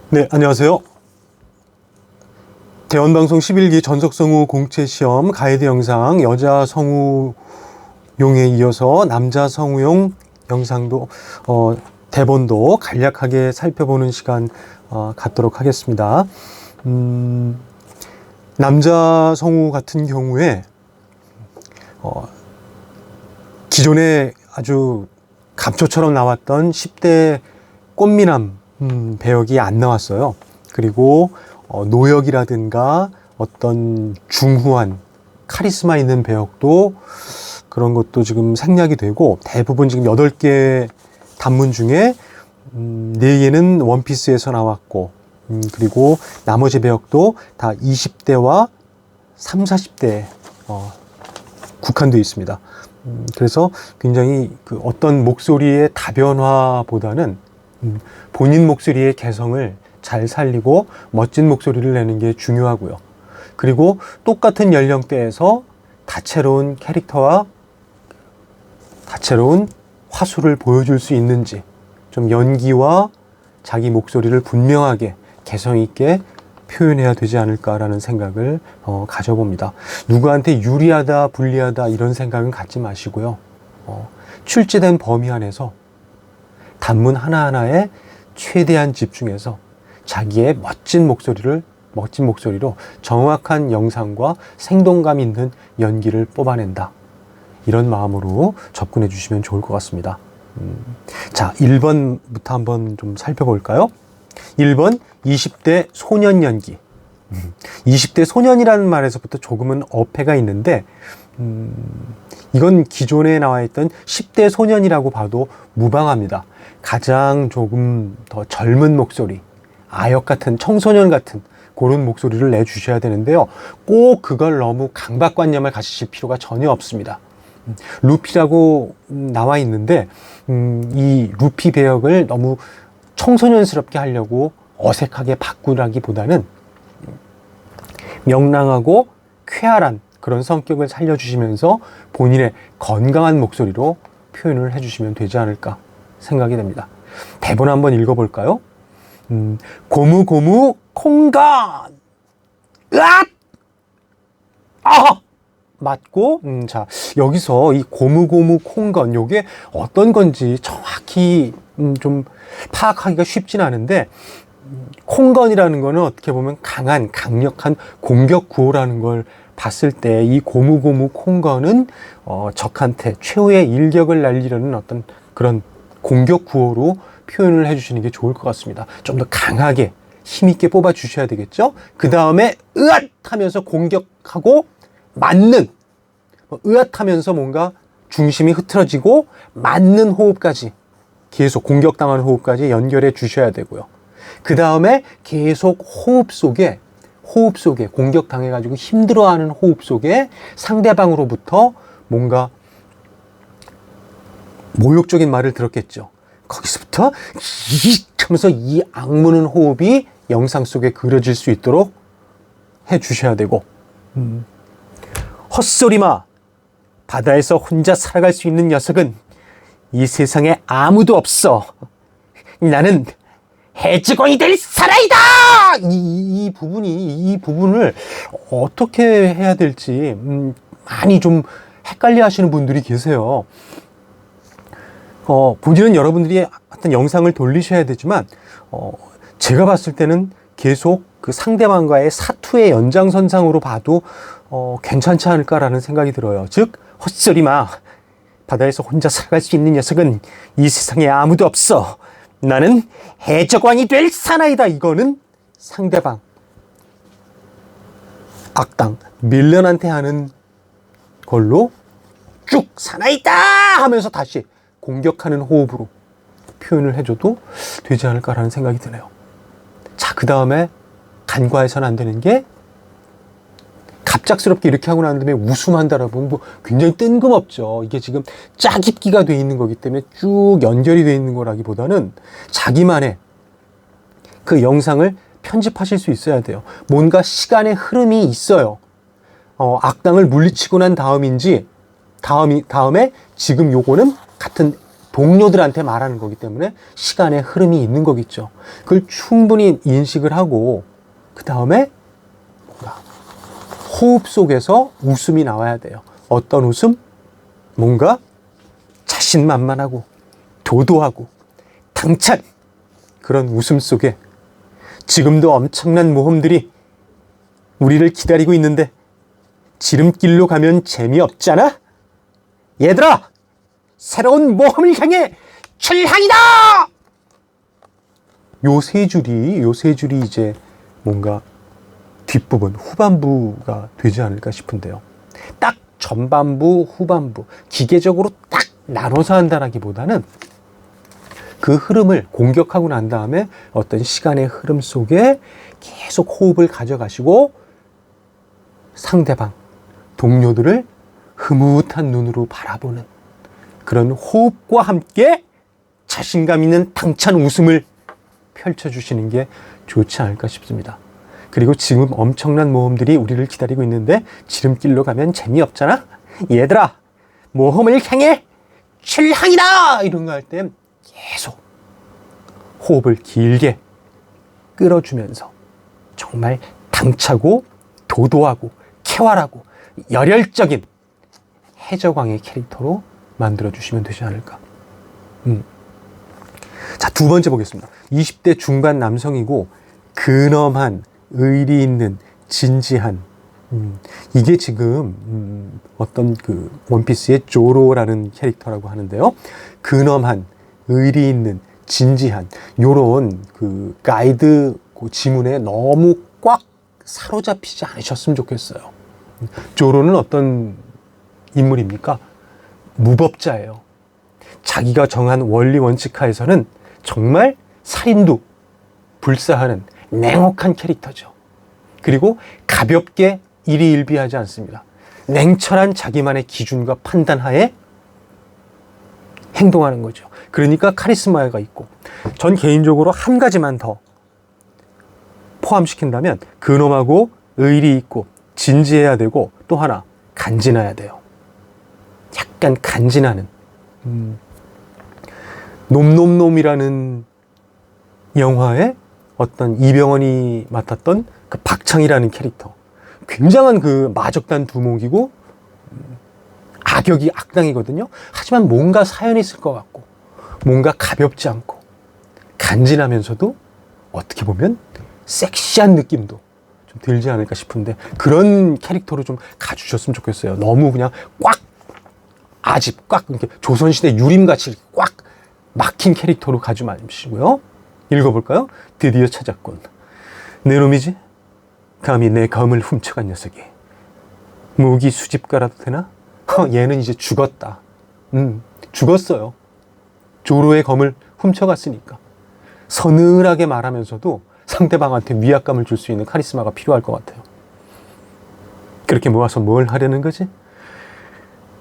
네, 안녕하세요. 대원방송 11기 전속성우 공채시험 가이드 영상 여자 성우용에 이어서 남자 성우용 영상도 대본도 간략하게 살펴보는 시간 갖도록 하겠습니다. 남자 성우 같은 경우에 기존에 아주 감초처럼 나왔던 10대 꽃미남 배역이 안 나왔어요. 그리고 노역이라든가 어떤 중후한 카리스마 있는 배역도 그런 것도 지금 생략이 되고, 대부분 지금 8개 단문 중에 4개는 원피스에서 나왔고, 그리고 나머지 배역도 다 20대와 30, 40대에 국한되어 있습니다. 그래서 굉장히 그 어떤 목소리의 다변화보다는 본인 목소리의 개성을 잘 살리고 멋진 목소리를 내는 게 중요하고요. 그리고 똑같은 연령대에서 다채로운 캐릭터와 다채로운 화술을 보여줄 수 있는지, 좀 연기와 자기 목소리를 분명하게 개성 있게 표현해야 되지 않을까라는 생각을 가져봅니다. 누구한테 유리하다 불리하다 이런 생각은 갖지 마시고요. 출제된 범위 안에서 단문 하나하나에 최대한 집중해서 자기의 멋진 목소리로 정확한 영상과 생동감 있는 연기를 뽑아낸다, 이런 마음으로 접근해 주시면 좋을 것 같습니다. 자, 1번부터 한번 좀 살펴볼까요? 1번 20대 소년 연기. 20대 소년이라는 말에서부터 조금은 어폐가 있는데, 이건 기존에 나와 있던 10대 소년이라고 봐도 무방합니다. 가장 조금 더 젊은 목소리, 아역 같은, 청소년 같은 그런 목소리를 내주셔야 되는데요. 꼭 그걸 너무 강박관념을 가지실 필요가 전혀 없습니다. 루피라고 나와 있는데, 이 루피 배역을 너무 청소년스럽게 하려고 어색하게 바꾸라기보다는 명랑하고 쾌활한 그런 성격을 살려주시면서 본인의 건강한 목소리로 표현을 해주시면 되지 않을까 생각이 됩니다. 대본 한번 읽어볼까요? 고무고무 콩간! 으앗! 아! 맞고, 자, 여기서 이 고무고무 콩건, 요게 어떤 건지 정확히 좀 파악하기가 쉽진 않은데, 콩건이라는 거는 어떻게 보면 강한, 강력한 공격 구호라는 걸 봤을 때, 이 고무고무 콩건은 적한테 최후의 일격을 날리려는 어떤 그런 공격 구호로 표현을 해주시는 게 좋을 것 같습니다. 좀 더 강하게 힘있게 뽑아 주셔야 되겠죠. 그 다음에 으앗 하면서 공격하고 맞는, 으앗 하면서 뭔가 중심이 흐트러지고 맞는 호흡까지, 계속 공격당하는 호흡까지 연결해 주셔야 되고요. 그 다음에 계속 호흡 속에 공격당해가지고 힘들어하는 호흡 속에 상대방으로부터 뭔가 모욕적인 말을 들었겠죠. 거기서부터 이 하면서 이 악무는 호흡이 영상 속에 그려질 수 있도록 해 주셔야 되고, 헛소리마, 바다에서 혼자 살아갈 수 있는 녀석은 이 세상에 아무도 없어. 나는 해적왕이 될 사나이다! 이 부분을 어떻게 해야 될지 많이 좀 헷갈려 하시는 분들이 계세요. 본인은 여러분들이 어떤 영상을 돌리셔야 되지만, 제가 봤을 때는 계속 그 상대방과의 사투의 연장선상으로 봐도 괜찮지 않을까라는 생각이 들어요. 즉, 헛소리마, 바다에서 혼자 살아갈 수 있는 녀석은 이 세상에 아무도 없어. 나는 해적왕이 될 사나이다. 이거는 상대방, 악당, 밀런한테 하는 걸로 쭉 사나이다 하면서 다시 공격하는 호흡으로 표현을 해줘도 되지 않을까라는 생각이 드네요. 자, 그 다음에 간과해서는 안 되는 게, 갑작스럽게 이렇게 하고 난 다음에 웃음한다라고 뭐 굉장히 뜬금없죠. 이게 지금 짜깁기가 돼 있는 거기 때문에 쭉 연결이 돼 있는 거라기보다는 자기만의 그 영상을 편집하실 수 있어야 돼요. 뭔가 시간의 흐름이 있어요. 악당을 물리치고 난 다음인지, 다음에 지금 요거는 같은 동료들한테 말하는 거기 때문에 시간의 흐름이 있는 거겠죠. 그걸 충분히 인식을 하고 그 다음에 뭔가 호흡 속에서 웃음이 나와야 돼요. 어떤 웃음? 뭔가 자신만만하고 도도하고 당찬 그런 웃음 속에 지금도 엄청난 모험들이 우리를 기다리고 있는데 지름길로 가면 재미없잖아? 얘들아! 새로운 모험을 향해 출항이다! 요 세 줄이 이제 뭔가 뒷부분, 후반부가 되지 않을까 싶은데요. 딱 전반부, 후반부, 기계적으로 딱 나눠서 한다라기보다는 그 흐름을 공격하고 난 다음에 어떤 시간의 흐름 속에 계속 호흡을 가져가시고 상대방, 동료들을 흐뭇한 눈으로 바라보는 그런 호흡과 함께 자신감 있는 당찬 웃음을 펼쳐주시는 게 좋지 않을까 싶습니다. 그리고 지금 엄청난 모험들이 우리를 기다리고 있는데 지름길로 가면 재미없잖아? 얘들아, 모험을 향해 출항이다! 이런 거 할 때 계속 호흡을 길게 끌어주면서 정말 당차고 도도하고 쾌활하고 열혈적인 해적왕의 캐릭터로 만들어주시면 되지 않을까. 자, 두 번째 보겠습니다. 20대 중반 남성이고 근엄한, 의리 있는, 진지한. 이게 지금 어떤 그 원피스의 조로라는 캐릭터라고 하는데요. 근엄한, 의리 있는, 진지한 요런 그 가이드 그 지문에 너무 꽉 사로잡히지 않으셨으면 좋겠어요. 조로는 어떤 인물입니까? 무법자예요. 자기가 정한 원리 원칙하에서는 정말 살인도 불사하는 냉혹한 캐릭터죠. 그리고 가볍게 일희일비하지 않습니다. 냉철한 자기만의 기준과 판단하에 행동하는 거죠. 그러니까 카리스마가 있고, 전 개인적으로 한 가지만 더 포함시킨다면 근엄하고 의리 있고 진지해야 되고 또 하나 간지나야 돼요. 약간 간지나는 놈놈놈이라는 영화에 어떤 이병헌이 맡았던 그 박창이라는 캐릭터, 굉장한 그 마적단 두목이고 악역이 악당이거든요. 하지만 뭔가 사연이 있을 것 같고 뭔가 가볍지 않고 간지나면서도 어떻게 보면 섹시한 느낌도 좀 들지 않을까 싶은데 그런 캐릭터로 좀 가주셨으면 좋겠어요. 너무 그냥 꽉 아집 꽉 이렇게 조선시대 유림같이 이렇게 꽉 막힌 캐릭터로 가지 마시고요. 읽어볼까요? 드디어 찾았군. 내 놈이지? 감히 내 검을 훔쳐간 녀석이. 무기 수집가라도 되나? 얘는 이제 죽었다. 죽었어요. 조로의 검을 훔쳐갔으니까. 서늘하게 말하면서도 상대방한테 위압감을 줄 수 있는 카리스마가 필요할 것 같아요. 그렇게 모아서 뭘 하려는 거지?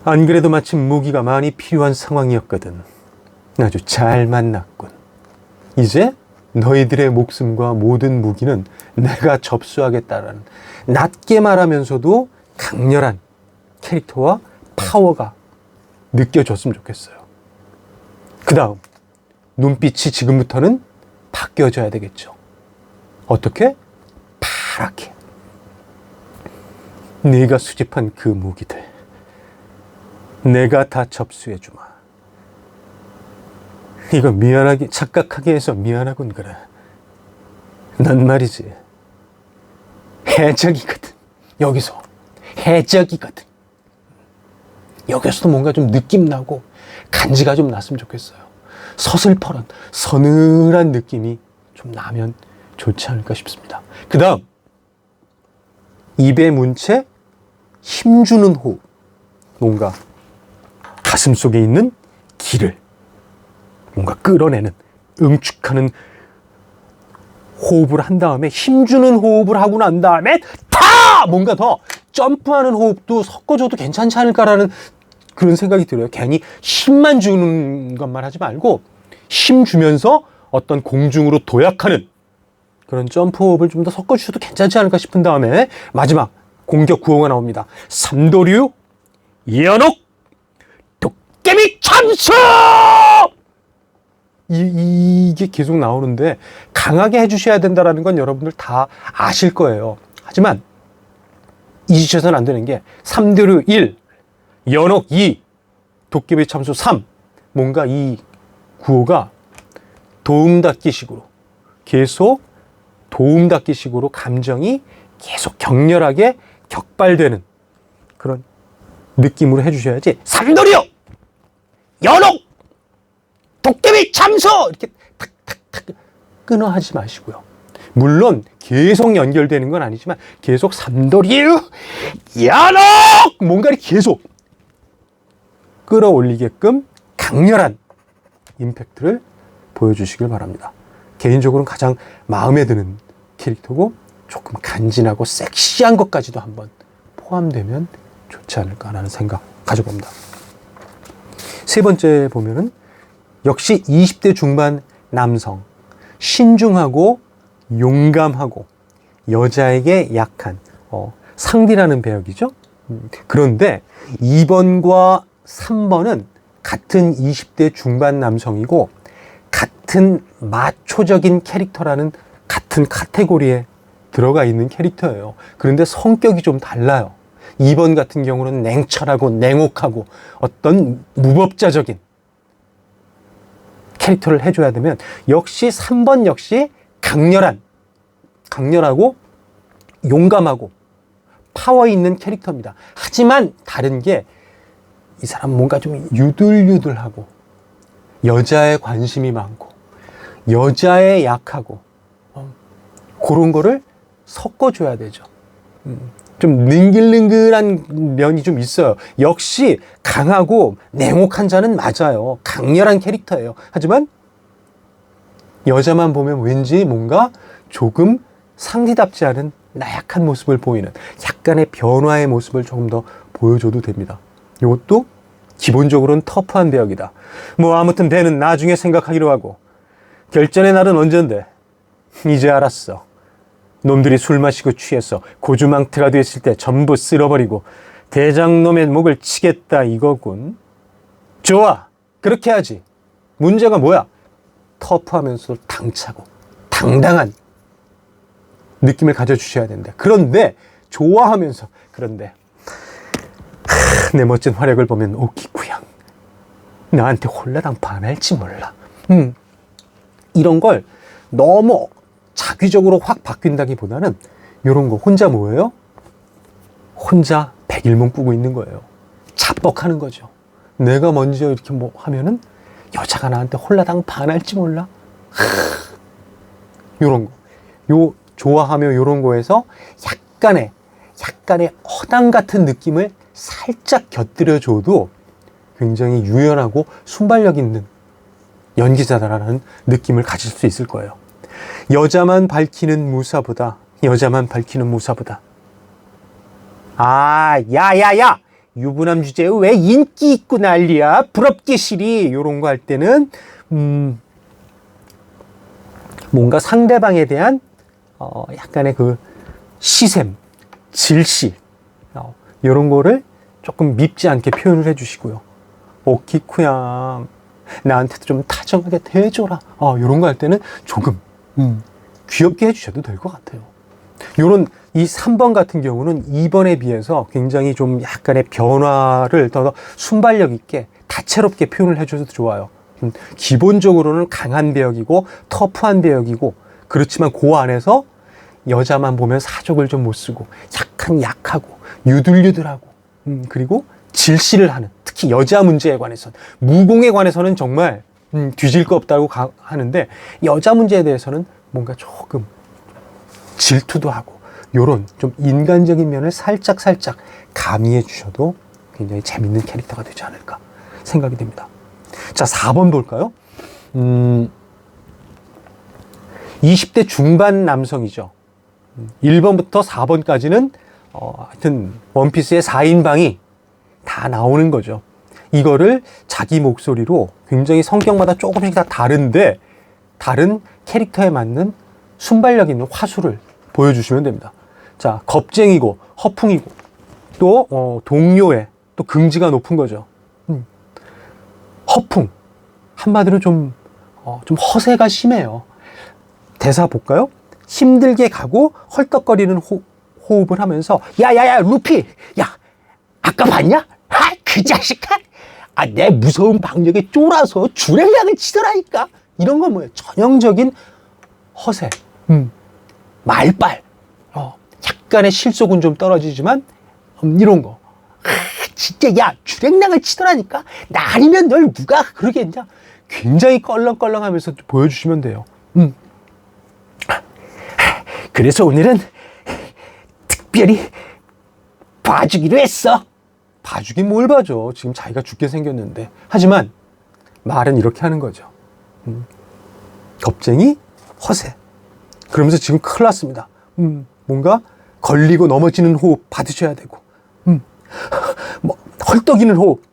안 그래도 마침 무기가 많이 필요한 상황이었거든. 아주 잘 만났군. 이제 너희들의 목숨과 모든 무기는 내가 접수하겠다라는 낮게 말하면서도 강렬한 캐릭터와 파워가 느껴졌으면 좋겠어요. 그 다음 눈빛이 지금부터는 바뀌어져야 되겠죠. 어떻게? 파랗게. 네가 수집한 그 무기들 내가 다 접수해주마. 이거 미안하게 착각하게 해서 미안하군. 그래. 난 말이지 해적이거든. 여기서 해적이거든. 여기서도 뭔가 좀 느낌 나고 간지가 좀 났으면 좋겠어요. 서슬퍼런 서늘한 느낌이 좀 나면 좋지 않을까 싶습니다. 그 다음 입에 문 채 힘주는 호흡. 뭔가 가슴 속에 있는 기를 뭔가 끌어내는 응축하는 호흡을 한 다음에 힘주는 호흡을 하고 난 다음에 타! 뭔가 더 점프하는 호흡도 섞어줘도 괜찮지 않을까라는 그런 생각이 들어요. 괜히 힘만 주는 것만 하지 말고 힘 주면서 어떤 공중으로 도약하는 그런 점프 호흡을 좀 더 섞어주셔도 괜찮지 않을까 싶은 다음에 마지막 공격 구호가 나옵니다. 삼도류 연옥 도깨비 참수! 이게 계속 나오는데 강하게 해주셔야 된다는 건 여러분들 다 아실 거예요. 하지만 잊으셔서는 안 되는 게 삼두류 1, 연옥 2, 도깨비 참수 3. 뭔가 이 구호가 도움닫기식으로 계속 도움닫기식으로 감정이 계속 격렬하게 격발되는 그런 느낌으로 해주셔야지 삼도류, 연옥, 도깨비 참수 이렇게 탁탁탁 끊어 하지 마시고요. 물론 계속 연결되는 건 아니지만 계속 삼도류, 연옥 뭔가를 계속 끌어올리게끔 강렬한 임팩트를 보여주시길 바랍니다. 개인적으로는 가장 마음에 드는 캐릭터고 조금 간지나고 섹시한 것까지도 한번 포함되면 좋지 않을까라는 생각 가져봅니다. 세 번째 보면은 역시 20대 중반 남성, 신중하고 용감하고 여자에게 약한 상디라는 배역이죠. 그런데 2번과 3번은 같은 20대 중반 남성이고 같은 마초적인 캐릭터라는 같은 카테고리에 들어가 있는 캐릭터예요. 그런데 성격이 좀 달라요. 2번 같은 경우는 냉철하고 냉혹하고 어떤 무법자적인 캐릭터를 해줘야 되면 역시 3번 역시 강렬하고 용감하고 파워 있는 캐릭터입니다. 하지만 다른 게 이 사람 뭔가 좀 유들유들하고 여자에 관심이 많고 여자에 약하고 그런 거를 섞어줘야 되죠. 좀 능글능글한 면이 좀 있어요. 역시 강하고 냉혹한 자는 맞아요. 강렬한 캐릭터예요. 하지만 여자만 보면 왠지 뭔가 조금 상디답지 않은 나약한 모습을 보이는 약간의 변화의 모습을 조금 더 보여줘도 됩니다. 이것도 기본적으로는 터프한 배역이다. 뭐 아무튼 배는 나중에 생각하기로 하고 결전의 날은 언젠데 이제 알았어. 놈들이 술 마시고 취해서 고주망태가 됐을 때 전부 쓸어버리고 대장놈의 목을 치겠다 이거군. 좋아, 그렇게 하지. 문제가 뭐야? 터프하면서도 당차고 당당한 느낌을 가져주셔야 된다. 그런데 좋아하면서 그런데 내 멋진 활약을 보면 오키쿠양 나한테 홀라당 반할지 몰라. 이런 걸 너무 자기적으로 확 바뀐다기보다는 이런 거 혼자 뭐예요? 혼자 백일몽 꾸고 있는 거예요. 자뻑하는 거죠. 내가 먼저 이렇게 뭐 하면은 여자가 나한테 홀라당 반할지 몰라. 요런 거. 요 좋아하며 요런 거에서 약간의 허당 같은 느낌을 살짝 곁들여줘도 굉장히 유연하고 순발력 있는 연기자다라는 느낌을 가질 수 있을 거예요. 여자만 밝히는 무사보다 아, 야야야! 유부남 주제에 왜 인기 있고 난리야? 부럽게 시리! 요런 거 할 때는 뭔가 상대방에 대한 약간의 그 시샘, 질시 요런 거를 조금 밉지 않게 표현을 해주시고요. 오키쿠양 나한테도 좀 다정하게 대해줘라. 요런 거 할 때는 조금 귀엽게 해주셔도 될 것 같아요. 요런 이 3번 같은 경우는 2번에 비해서 굉장히 좀 약간의 변화를 더 순발력 있게 다채롭게 표현을 해줘도 좋아요. 기본적으로는 강한 배역이고 터프한 배역이고 그렇지만 그 안에서 여자만 보면 사족을 좀 못 쓰고 약하고 유들유들하고 그리고 질시를 하는 특히 여자 문제에 관해서는 무공에 관해서는 정말 뒤질 거 없다고 하는데 여자 문제에 대해서는 뭔가 조금 질투도 하고 요런 좀 인간적인 면을 살짝 가미해 주셔도 굉장히 재밌는 캐릭터가 되지 않을까 생각이 됩니다. 자, 4번 볼까요? 20대 중반 남성이죠. 1번부터 4번까지는 하여튼 원피스의 4인방이 다 나오는 거죠. 이거를 자기 목소리로 굉장히 성격마다 조금씩 다 다른데 다른 캐릭터에 맞는 순발력 있는 화술을 보여주시면 됩니다. 자, 겁쟁이고 허풍이고 또 동료에 또 긍지가 높은 거죠. 허풍 한마디로 좀 좀 허세가 심해요. 대사 볼까요? 힘들게 가고 헐떡거리는 호흡을 하면서 야야야 루피, 야 아까 봤냐? 그 자식아, 내 무서운 박력에 쫄아서 주랭랑을 치더라니까. 이런 건 뭐예요? 전형적인 허세, 말빨, 약간의 실속은 좀 떨어지지만 이런 거. 진짜 야 주랭랑을 치더라니까. 나 아니면 널 누가 그러겠냐. 굉장히 껄렁껄렁하면서 보여주시면 돼요. 그래서 오늘은 특별히 봐주기로 했어. 봐주긴 뭘 봐줘. 지금 자기가 죽게 생겼는데. 하지만 말은 이렇게 하는 거죠. 겁쟁이, 허세. 그러면서 지금 큰일 났습니다. 뭔가 걸리고 넘어지는 호흡 받으셔야 되고, 뭐 헐떡이는 호흡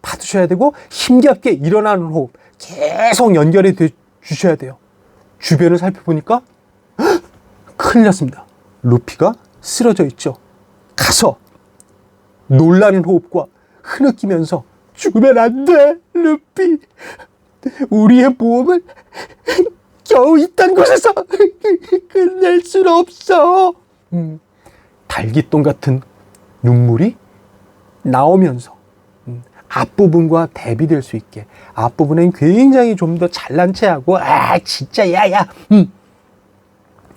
받으셔야 되고, 힘겹게 일어나는 호흡 계속 연결해 주셔야 돼요. 주변을 살펴보니까 큰일 났습니다. 루피가 쓰러져 있죠. 가서 놀라는 호흡과 흐느끼면서 죽으면 안 돼, 루피. 우리의 모험을 겨우 이딴 곳에서 끝낼 순 없어. 달기똥 같은 눈물이 나오면서 앞부분과 대비될 수 있게, 앞부분엔 굉장히 좀 더 잘난 체하고 진짜 야야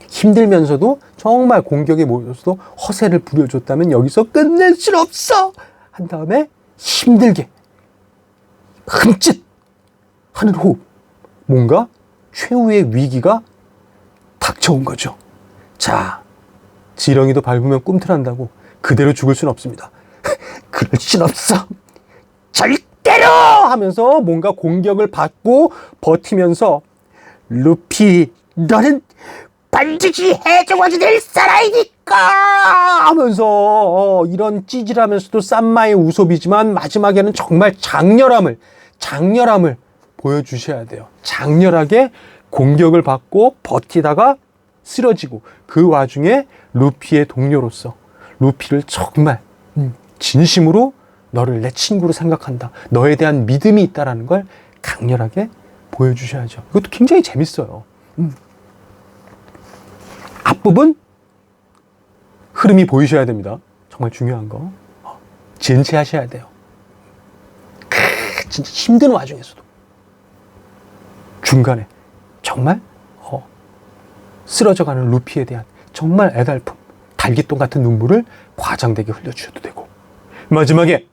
힘들면서도 정말 공격에 몰려서도 허세를 부려줬다면 여기서 끝낼 순 없어 한 다음에 힘들게 흠칫 하는 호흡. 뭔가 최후의 위기가 닥쳐온 거죠. 자, 지렁이도 밟으면 꿈틀한다고 그대로 죽을 순 없습니다. 그럴 순 없어. 절대로! 하면서 뭔가 공격을 받고 버티면서 루피, 너는 반드시 해적왕이 될 사람이니까! 하면서 이런 찌질하면서도 쌈마의 우섭이지만 마지막에는 정말 장렬함을 보여주셔야 돼요. 장렬하게 공격을 받고 버티다가 쓰러지고 그 와중에 루피의 동료로서 루피를 정말 진심으로 너를 내 친구로 생각한다. 너에 대한 믿음이 있다는 걸 강렬하게 보여주셔야죠. 이것도 굉장히 재밌어요. 앞부분 흐름이 보이셔야 됩니다. 정말 중요한 거. 진지하셔야 돼요. 진짜 힘든 와중에서도 중간에 정말 쓰러져가는 루피에 대한 정말 애달픔, 달기똥 같은 눈물을 과장되게 흘려주셔도 되고, 마지막에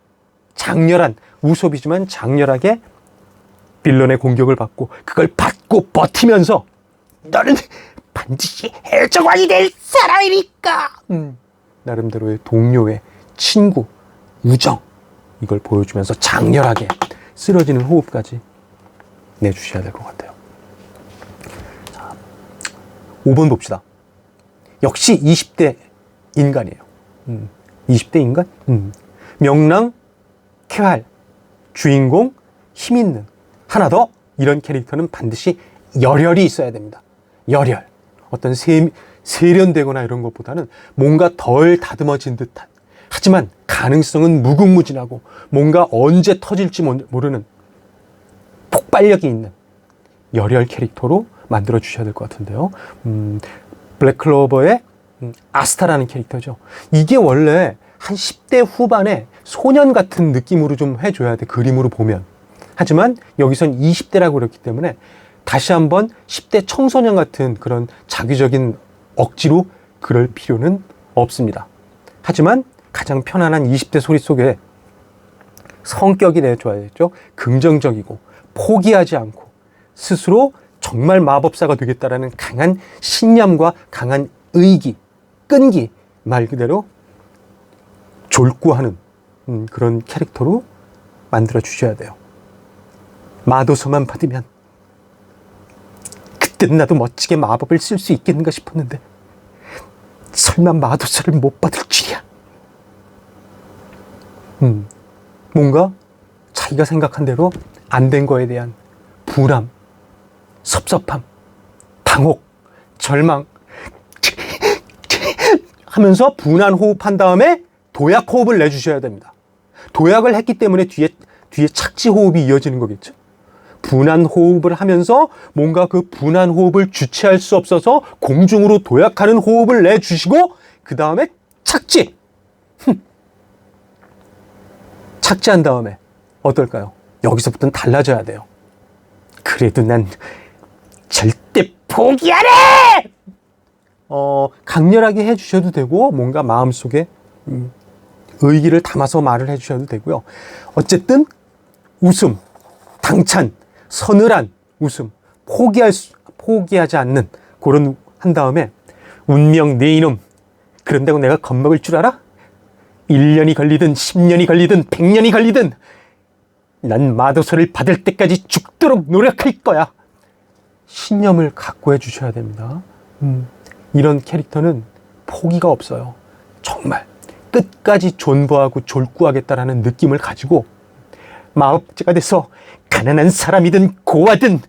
장렬한 우섭이지만 장렬하게 빌런의 공격을 받고 그걸 받고 버티면서 너는 반드시 해적왕이 될 사람이니까 나름대로의 동료의 친구, 우정, 이걸 보여주면서 장렬하게 쓰러지는 호흡까지 내주셔야 될 것 같아요. 자, 5번 봅시다. 역시 20대 인간이에요. 20대 인간? 명랑, 쾌활, 주인공, 힘 있는. 하나 더, 이런 캐릭터는 반드시 열혈이 있어야 됩니다. 열혈. 어떤 세련되거나 이런 것보다는 뭔가 덜 다듬어진 듯한, 하지만 가능성은 무궁무진하고 뭔가 언제 터질지 모르는 폭발력이 있는 열혈 캐릭터로 만들어 주셔야 될 것 같은데요. 블랙클로버의 아스타라는 캐릭터죠. 이게 원래 한 10대 후반에 소년 같은 느낌으로 좀 해줘야 돼, 그림으로 보면. 하지만 여기선 20대라고 그랬기 때문에 다시 한번 10대 청소년 같은 그런 자기적인 억지로 그럴 필요는 없습니다. 하지만 가장 편안한 20대 소리 속에 성격이 내줘야겠죠. 긍정적이고 포기하지 않고 스스로 정말 마법사가 되겠다라는 강한 신념과 강한 의기, 끈기, 말 그대로 졸구하는 그런 캐릭터로 만들어 주셔야 돼요. 마도서만 받으면 그때는 나도 멋지게 마법을 쓸 수 있겠는가 싶었는데 설마 마도서를 못 받을 줄이야. 뭔가 자기가 생각한 대로 안 된 거에 대한 불안, 섭섭함, 당혹, 절망 하면서 분한 호흡한 다음에 도약 호흡을 내주셔야 됩니다. 도약을 했기 때문에 뒤에 착지 호흡이 이어지는 거겠죠. 분한 호흡을 하면서 뭔가 그 분한 호흡을 주체할 수 없어서 공중으로 도약하는 호흡을 내주시고 그 다음에 착지! 착지한 다음에 어떨까요? 여기서부터는 달라져야 돼요. 그래도 난 절대 포기 안 해! 강렬하게 해주셔도 되고 뭔가 마음속에 의기를 담아서 말을 해주셔도 되고요. 어쨌든 웃음, 당찬, 서늘한 웃음, 포기하지 않는 그런 한 다음에 운명 내 이놈, 그런다고 내가 겁먹을 줄 알아? 1년이 걸리든 10년이 걸리든 100년이 걸리든 난 마도서를 받을 때까지 죽도록 노력할 거야. 신념을 갖고 해주셔야 됩니다. 이런 캐릭터는 포기가 없어요. 정말 끝까지 존버하고 졸구하겠다라는 느낌을 가지고 마법제가 돼서 가난한 사람이든 고아든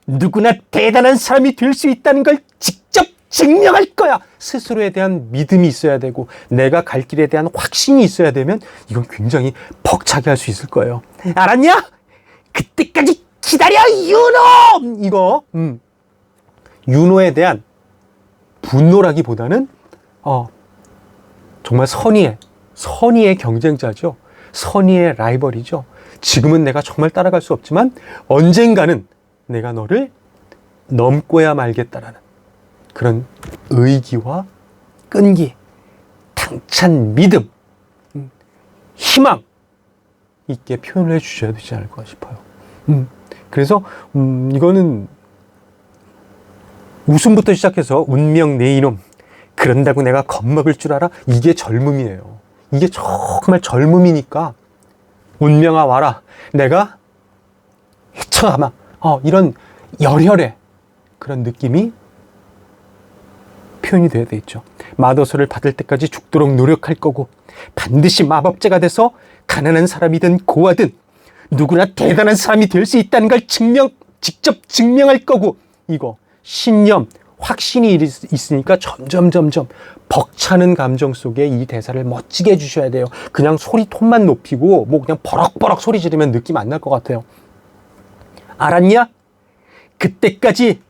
누구나 대단한 사람이 될 수 있다는 걸 직접 증명할 거야. 스스로에 대한 믿음이 있어야 되고 내가 갈 길에 대한 확신이 있어야 되면 이건 굉장히 벅차게 할 수 있을 거예요. 알았냐? 그때까지 기다려 윤호! 이거 윤호에 대한 분노라기보다는 정말 선의의 경쟁자죠. 선의의 라이벌이죠. 지금은 내가 정말 따라갈 수 없지만 언젠가는 내가 너를 넘고야 말겠다라는 그런 의기와 끈기, 당찬 믿음, 희망 있게 표현을 해주셔야 되지 않을까 싶어요. 그래서 이거는 웃음부터 시작해서 운명 내 이놈, 그런다고 내가 겁먹을 줄 알아? 이게 젊음이에요. 이게 정말 젊음이니까 운명아 와라. 내가 헤쳐가마. 이런 열혈의 그런 느낌이 표현이 되어야 되겠죠. 마도서를 받을 때까지 죽도록 노력할 거고 반드시 마법제가 돼서 가난한 사람이든 고아든 누구나 대단한 사람이 될 수 있다는 걸 직접 증명할 거고 이거 신념, 확신이 있으니까 점점 벅차는 감정 속에 이 대사를 멋지게 해주셔야 돼요. 그냥 소리 톤만 높이고 뭐 그냥 버럭버럭 소리 지르면 느낌 안 날 것 같아요. 알았냐? 그때까지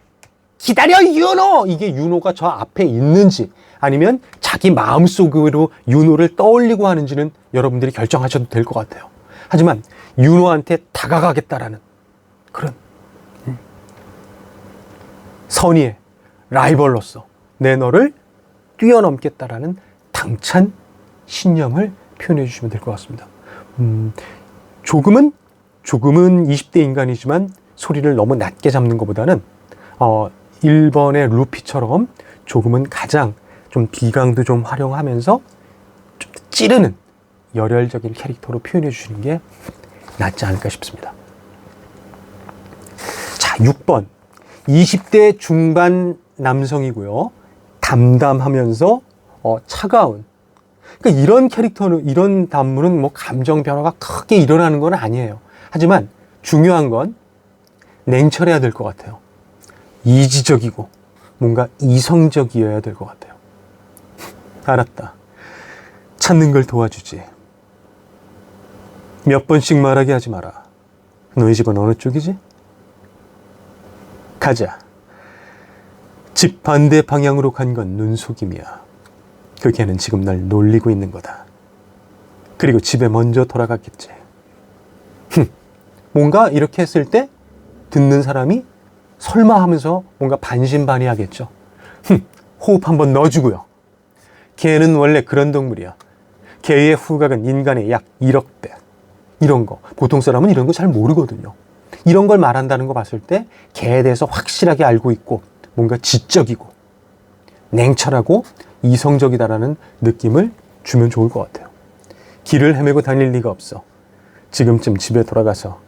기다려 윤호! 이게 윤호가 저 앞에 있는지 아니면 자기 마음속으로 윤호를 떠올리고 하는지는 여러분들이 결정하셔도 될 것 같아요. 하지만 윤호한테 다가가겠다라는 그런 선의의 라이벌로서 내 너를 뛰어넘겠다라는 당찬 신념을 표현해 주시면 될 것 같습니다. 조금은 20대 인간이지만 소리를 너무 낮게 잡는 것보다는 1번의 루피처럼 조금은 가장 좀 비강도 좀 활용하면서 좀 찌르는 열혈적인 캐릭터로 표현해 주시는 게 낫지 않을까 싶습니다. 자, 6번. 20대 중반 남성이고요. 담담하면서 차가운. 그러니까 이런 캐릭터는, 이런 단물은 뭐 감정 변화가 크게 일어나는 건 아니에요. 하지만 중요한 건 냉철해야 될 것 같아요. 이지적이고 뭔가 이성적이어야 될 것 같아요. 알았다. 찾는 걸 도와주지. 몇 번씩 말하게 하지 마라. 너희 집은 어느 쪽이지? 가자. 집 반대 방향으로 간 건 눈속임이야. 그 개는 지금 날 놀리고 있는 거다. 그리고 집에 먼저 돌아갔겠지. 뭔가 이렇게 했을 때 듣는 사람이 설마 하면서 뭔가 반신반의하겠죠. 호흡 한번 넣어주고요. 개는 원래 그런 동물이야. 개의 후각은 인간의 약 1억 배. 이런 거. 보통 사람은 이런 거 잘 모르거든요. 이런 걸 말한다는 거 봤을 때 개에 대해서 확실하게 알고 있고 뭔가 지적이고 냉철하고 이성적이다라는 느낌을 주면 좋을 것 같아요. 길을 헤매고 다닐 리가 없어. 지금쯤 집에 돌아가서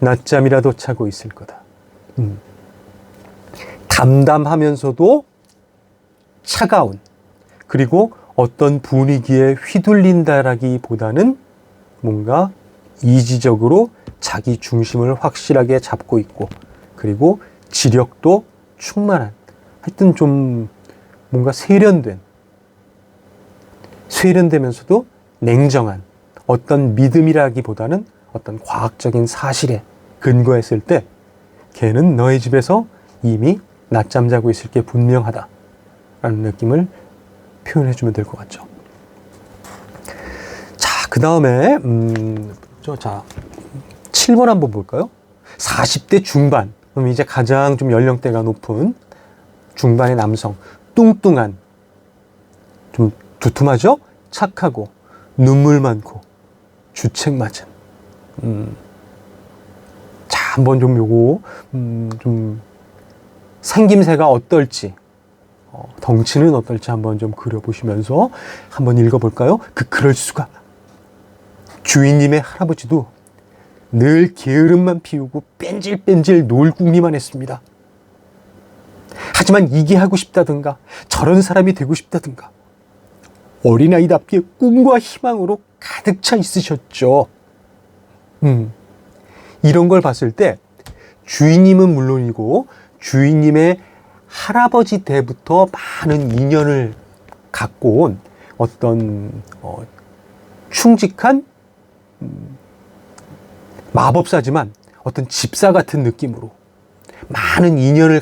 낮잠이라도 자고 있을 거다. 담담하면서도 차가운, 그리고 어떤 분위기에 휘둘린다라기보다는 뭔가 이지적으로 자기 중심을 확실하게 잡고 있고, 그리고 지력도 충만한, 하여튼 좀 뭔가 세련되면서도 냉정한 어떤 믿음이라기보다는 어떤 과학적인 사실에 근거했을 때 걔는 너의 집에서 이미 낮잠 자고 있을 게 분명하다 라는 느낌을 표현해 주면 될 것 같죠. 자, 그 다음에 7번 한번 볼까요? 40대 중반, 그럼 이제 가장 좀 연령대가 높은 중반의 남성, 뚱뚱한, 좀 두툼하죠? 착하고 눈물 많고 주책 맞은. 자, 한번 좀 요거 좀 생김새가 어떨지, 덩치는 어떨지 한번 좀 그려보시면서 한번 읽어볼까요? 그럴 수가. 주인님의 할아버지도 늘 게으름만 피우고 뺀질뺀질 놀궁리만 했습니다. 하지만 이게 하고 싶다든가 저런 사람이 되고 싶다든가 어린아이답게 꿈과 희망으로 가득 차 있으셨죠. 이런 걸 봤을 때 주인님은 물론이고 주인님의 할아버지 때부터 많은 인연을 갖고 온 어떤 충직한 마법사지만 어떤 집사 같은 느낌으로 많은 인연을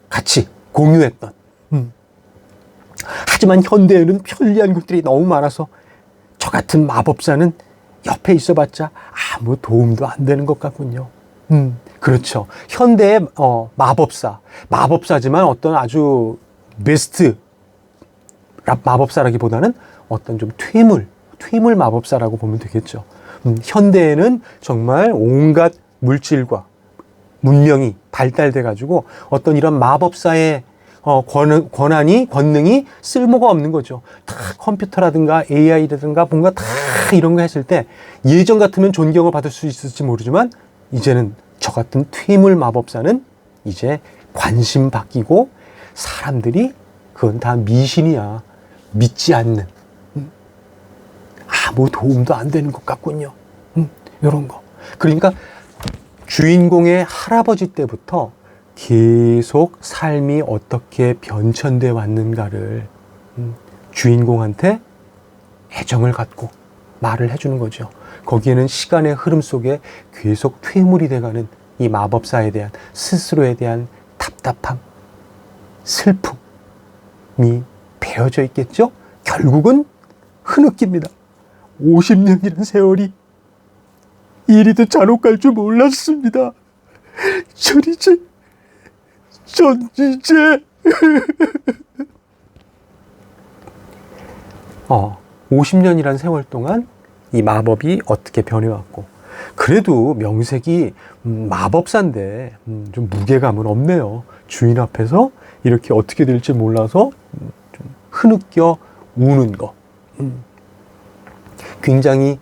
같이 공유했던. 하지만 현대에는 편리한 것들이 너무 많아서 저 같은 마법사는 옆에 있어봤자 아무 도움도 안 되는 것 같군요. 그렇죠. 현대의 마법사지만 어떤 아주 베스트 마법사라기보다는 어떤 좀 퇴물 마법사라고 보면 되겠죠. 현대에는 정말 온갖 물질과 문명이 발달돼 가지고 어떤 이런 마법사의 권능이 쓸모가 없는 거죠. 다 컴퓨터라든가 AI라든가 뭔가 다 이런 거 했을 때 예전 같으면 존경을 받을 수 있을지 모르지만 이제는 저 같은 퇴물 마법사는 이제 관심 바뀌고 사람들이 그건 다 미신이야. 믿지 않는. 아무 도움도 안 되는 것 같군요. 이런 거. 그러니까 주인공의 할아버지 때부터 계속 삶이 어떻게 변천돼 왔는가를 주인공한테 애정을 갖고 말을 해주는 거죠. 거기에는 시간의 흐름 속에 계속 퇴물이 돼가는 이 마법사에 대한 스스로에 대한 답답함, 슬픔이 배어져 있겠죠? 결국은 흐느낍니다. 50년이라는 세월이 이리도 잔혹 갈 줄 몰랐습니다. 전 이제 50년이라는 세월 동안 이 마법이 어떻게 변해왔고, 그래도 명색이 마법사인데 좀 무게감은 없네요. 주인 앞에서 이렇게 어떻게 될지 몰라서 좀 흐느껴 우는 거. 굉장히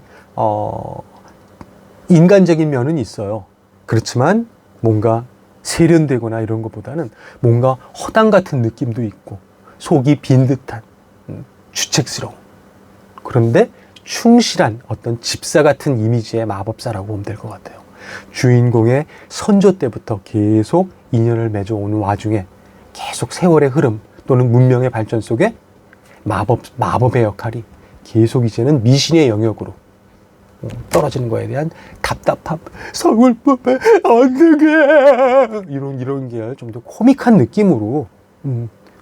인간적인 면은 있어요. 그렇지만 뭔가 세련되거나 이런 것보다는 뭔가 허당 같은 느낌도 있고 속이 빈 듯한 주책스러운, 그런데 충실한 어떤 집사 같은 이미지의 마법사라고 보면 될 것 같아요. 주인공의 선조 때부터 계속 인연을 맺어오는 와중에 계속 세월의 흐름 또는 문명의 발전 속에 마법의 역할이 계속 이제는 미신의 영역으로 떨어지는 거에 대한 답답함, 서글픔에 어떡해, 이런 게 좀 더 코믹한 느낌으로,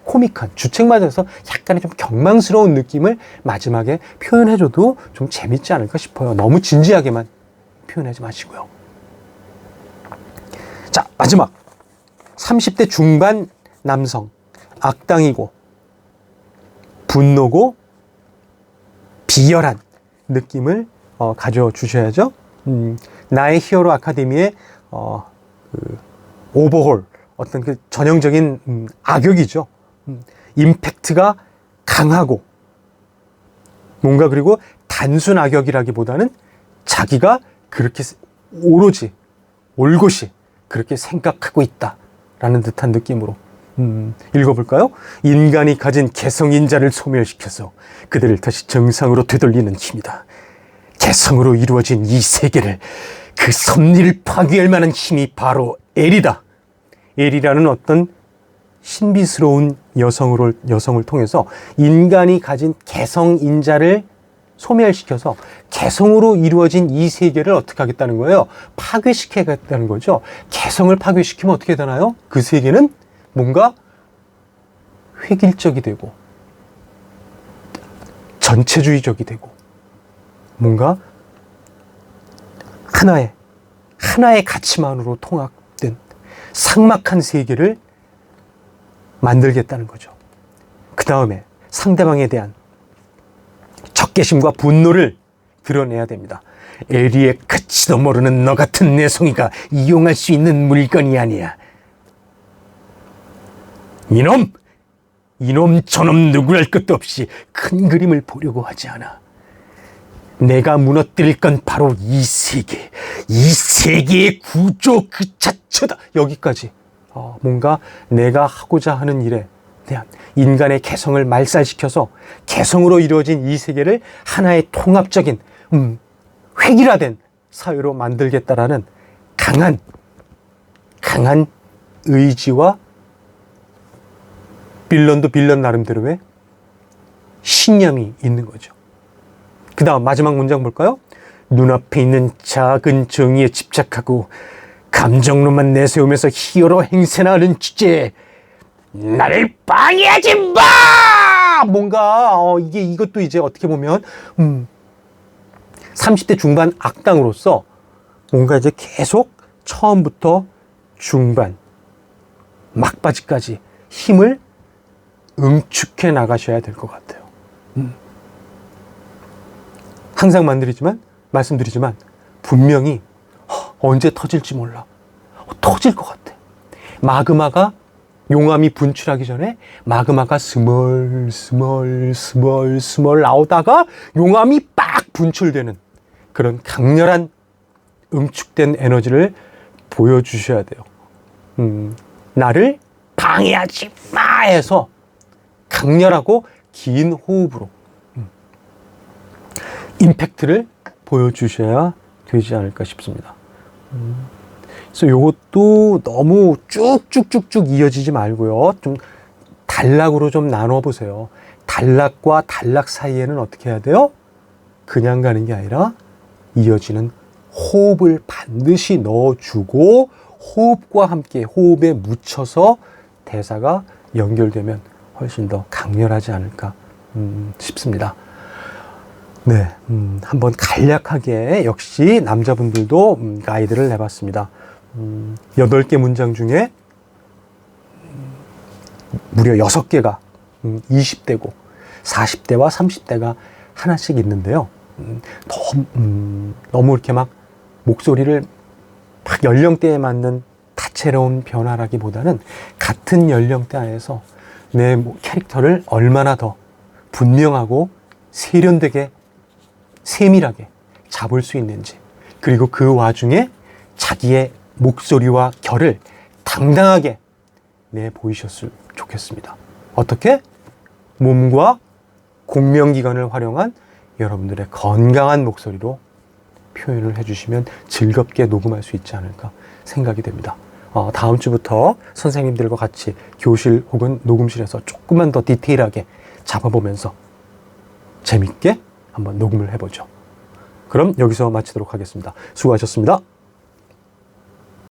코믹한, 주책 맞아서 약간의 좀 경망스러운 느낌을 마지막에 표현해줘도 좀 재밌지 않을까 싶어요. 너무 진지하게만 표현하지 마시고요. 자, 마지막 30대 중반 남성, 악당이고 분노고 비열한 느낌을 가져주셔야죠. 나의 히어로 아카데미의 오버홀, 어떤 그 전형적인 악역이죠. 임팩트가 강하고 뭔가, 그리고 단순 악역이라기보다는 자기가 그렇게 오롯이 올곧이 그렇게 생각하고 있다라는 듯한 느낌으로 읽어볼까요? 인간이 가진 개성인자를 소멸시켜서 그들을 다시 정상으로 되돌리는 힘이다. 개성으로 이루어진 이 세계를, 그 섭리를 파괴할 만한 힘이 바로 엘이다. 엘이라는 어떤 신비스러운 여성을 통해서 인간이 가진 개성인자를 소멸시켜서 개성으로 이루어진 이 세계를 어떻게 하겠다는 거예요? 파괴시키겠다는 거죠. 개성을 파괴시키면 어떻게 되나요? 그 세계는 뭔가 획일적이 되고 전체주의적이 되고 뭔가 하나의 가치만으로 통합된 삭막한 세계를 만들겠다는 거죠. 그 다음에 상대방에 대한 적개심과 분노를 드러내야 됩니다. 에리의 끝이도 모르는 너 같은 내송이가 이용할 수 있는 물건이 아니야. 이놈 저놈 누구랄 것도 없이 큰 그림을 보려고 하지 않아. 내가 무너뜨릴 건 바로 이 세계의 구조 그 자체다. 여기까지 뭔가 내가 하고자 하는 일에 대한 인간의 개성을 말살시켜서 개성으로 이루어진 이 세계를 하나의 통합적인 획일화된 사회로 만들겠다라는 강한 의지와 빌런도 빌런 나름대로의 신념이 있는 거죠. 그 다음 마지막 문장 볼까요? 눈앞에 있는 작은 정의에 집착하고 감정론만 내세우면서 히어로 행세나 하는 주제에 나를 방해하지 마! 뭔가 이것도 이제 어떻게 보면 30대 중반 악당으로서 뭔가 이제 계속 처음부터 중반 막바지까지 힘을 응축해 나가셔야 될 것 같아요. 항상 말씀드리지만 분명히 언제 터질지 몰라. 터질 것 같아. 마그마가 용암이 분출하기 전에 마그마가 스멀 나오다가 용암이 빡 분출되는 그런 강렬한 응축된 에너지를 보여주셔야 돼요. 나를 방해하지 마 해서 강렬하고 긴 호흡으로 임팩트를 보여주셔야 되지 않을까 싶습니다. 그래서 이것도 너무 쭉쭉쭉쭉 이어지지 말고요. 좀 단락으로 좀 나눠보세요. 단락과 단락 사이에는 어떻게 해야 돼요? 그냥 가는 게 아니라 이어지는 호흡을 반드시 넣어주고 호흡과 함께 호흡에 묻혀서 대사가 연결되면 훨씬 더 강렬하지 않을까 싶습니다. 네, 한번 간략하게 역시 남자분들도 가이드를 해봤습니다. 8개 문장 중에 무려 6개가 20대고 40대와 30대가 하나씩 있는데요. 너무 이렇게 막 목소리를 막 연령대에 맞는 다채로운 변화라기보다는 같은 연령대 안에서 내 캐릭터를 얼마나 더 분명하고 세련되게 세밀하게 잡을 수 있는지, 그리고 그 와중에 자기의 목소리와 결을 당당하게 내보이셨으면 좋겠습니다. 어떻게? 몸과 공명기관을 활용한 여러분들의 건강한 목소리로 표현을 해주시면 즐겁게 녹음할 수 있지 않을까 생각이 됩니다. 다음 주부터 선생님들과 같이 교실 혹은 녹음실에서 조금만 더 디테일하게 잡아보면서 재밌게 한번 녹음을 해보죠. 그럼 여기서 마치도록 하겠습니다. 수고하셨습니다.